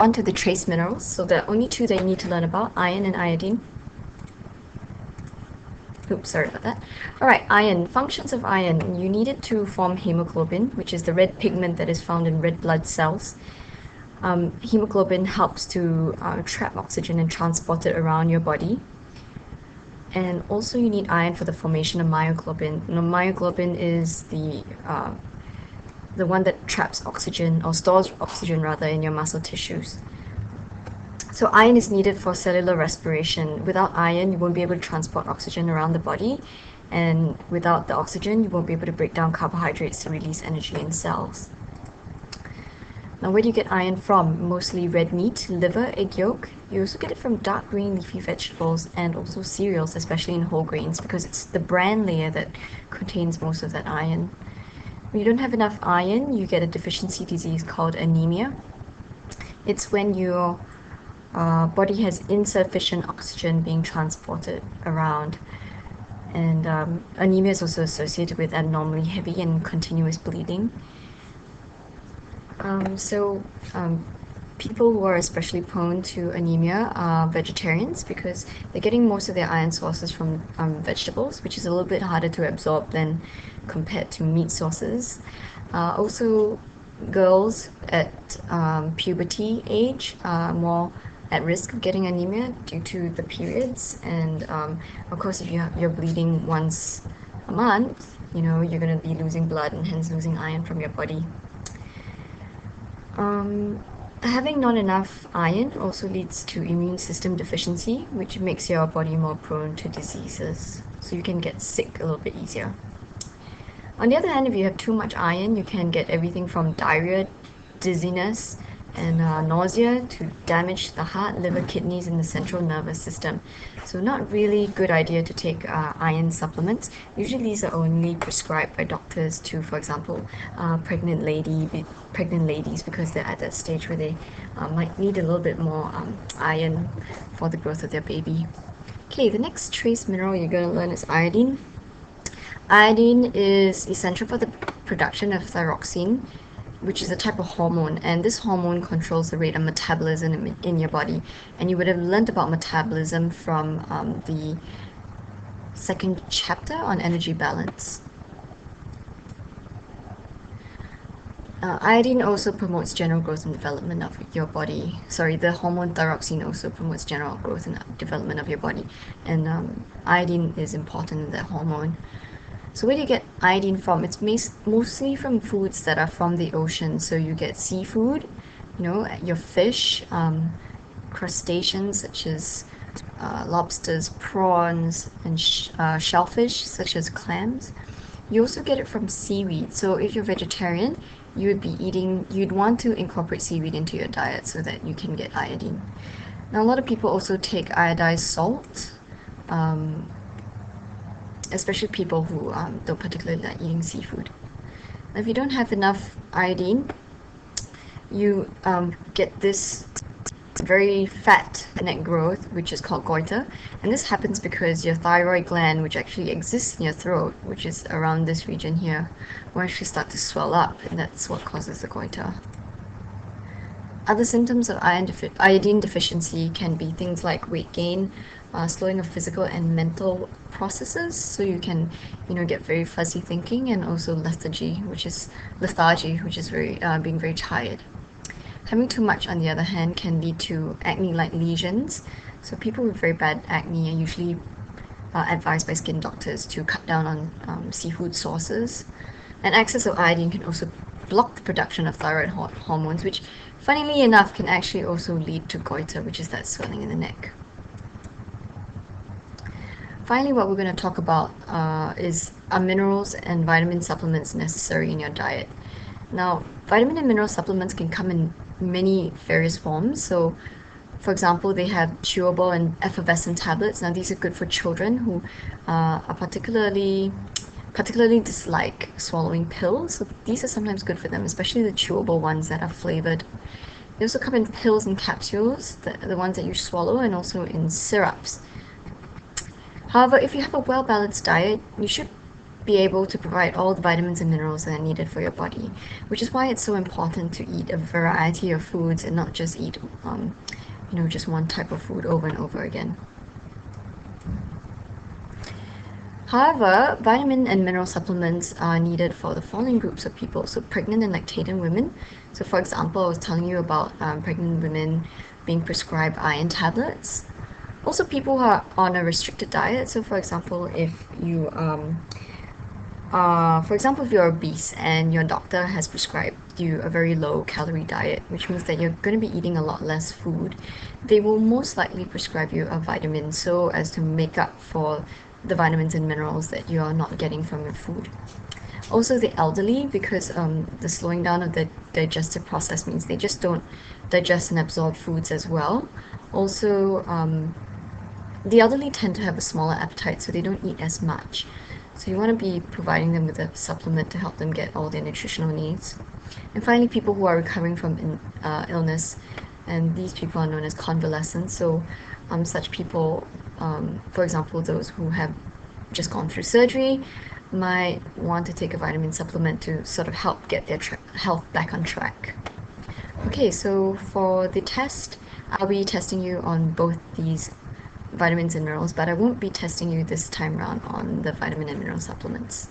On to the trace minerals. So there are only two that you need to learn about, iron and iodine. Oops, sorry about that. Alright, iron. Functions of iron. You need it to form hemoglobin, which is the red pigment that is found in red blood cells. Hemoglobin helps to trap oxygen and transport it around your body. And also you need iron for the formation of myoglobin. Myoglobin is the one that traps oxygen, or stores oxygen rather, in your muscle tissues. So iron is needed for cellular respiration. Without iron, you won't be able to transport oxygen around the body, and without the oxygen, you won't be able to break down carbohydrates to release energy in cells. Now, where do you get iron from? Mostly red meat, liver, egg yolk. You also get it from dark green leafy vegetables and also cereals, especially in whole grains, because it's the bran layer that contains most of that iron. When you don't have enough iron, you get a deficiency disease called anemia. It's when your body has insufficient oxygen being transported around. And anemia is also associated with abnormally heavy and continuous bleeding. People who are especially prone to anemia are vegetarians, because they're getting most of their iron sources from vegetables, which is a little bit harder to absorb than compared to meat sources. Also, girls at puberty age are more at risk of getting anemia due to the periods, and of course, if you're bleeding once a month, you're going to be losing blood and hence losing iron from your body. Having not enough iron also leads to immune system deficiency, which makes your body more prone to diseases. So you can get sick a little bit easier. On the other hand, if you have too much iron, you can get everything from diarrhea, dizziness, and nausea to damage to the heart, liver, kidneys, and the central nervous system. So not really good idea to take iron supplements. Usually these are only prescribed by doctors to, for example, pregnant ladies, because they're at that stage where they might need a little bit more iron for the growth of their baby. Okay, the next trace mineral you're going to learn is iodine. Iodine is essential for the production of thyroxine, which is a type of hormone, and this hormone controls the rate of metabolism in your body. And you would have learned about metabolism from the second chapter on energy balance. Iodine also promotes general growth and development of your body. Sorry, the hormone thyroxine also promotes general growth and development of your body, and iodine is important in that hormone. So where do you get iodine from? It's mostly from foods that are from the ocean. So you get seafood, your fish, crustaceans such as lobsters, prawns, and shellfish such as clams. You also get it from seaweed. So if you're vegetarian, you'd want to incorporate seaweed into your diet so that you can get iodine. Now, a lot of people also take iodized salt, especially people who don't particularly like eating seafood. If you don't have enough iodine, you get this very fat neck growth, which is called goiter, and this happens because your thyroid gland, which actually exists in your throat, which is around this region here, will actually start to swell up, and that's what causes the goiter. Other symptoms of iodine deficiency can be things like weight gain, slowing of physical and mental processes, so you can get very fuzzy thinking, and also lethargy, which is very being very tired. Having too much, on the other hand, can lead to acne-like lesions. So people with very bad acne are usually advised by skin doctors to cut down on seafood sources. And excess of iodine can also block the production of thyroid hormones, which, funnily enough, can actually also lead to goiter, which is that swelling in the neck. Finally, what we're going to talk about is minerals and vitamin supplements necessary in your diet. Now, vitamin and mineral supplements can come in many various forms. So, for example, they have chewable and effervescent tablets. Now, these are good for children who are particularly dislike swallowing pills. So these are sometimes good for them, especially the chewable ones that are flavored. They also come in pills and capsules, the ones that you swallow, and also in syrups. However, if you have a well-balanced diet, you should be able to provide all the vitamins and minerals that are needed for your body, which is why it's so important to eat a variety of foods and not just eat, just one type of food over and over again. However, vitamin and mineral supplements are needed for the following groups of people. So pregnant and lactating women. So for example, I was telling you about pregnant women being prescribed iron tablets. Also people who are on a restricted diet. So for example, if you're obese and your doctor has prescribed you a very low calorie diet, which means that you're going to be eating a lot less food, they will most likely prescribe you a vitamin so as to make up for the vitamins and minerals that you are not getting from your food. Also, the elderly, because the slowing down of the digestive process means they just don't digest and absorb foods as well. Also, the elderly tend to have a smaller appetite, so they don't eat as much. So you want to be providing them with a supplement to help them get all their nutritional needs. And finally, people who are recovering from illness, and these people are known as convalescents. So such people, for example, those who have just gone through surgery, might want to take a vitamin supplement to sort of help get their health back on track. Okay, so for the test, I'll be testing you on both these vitamins and minerals, but I won't be testing you this time around on the vitamin and mineral supplements.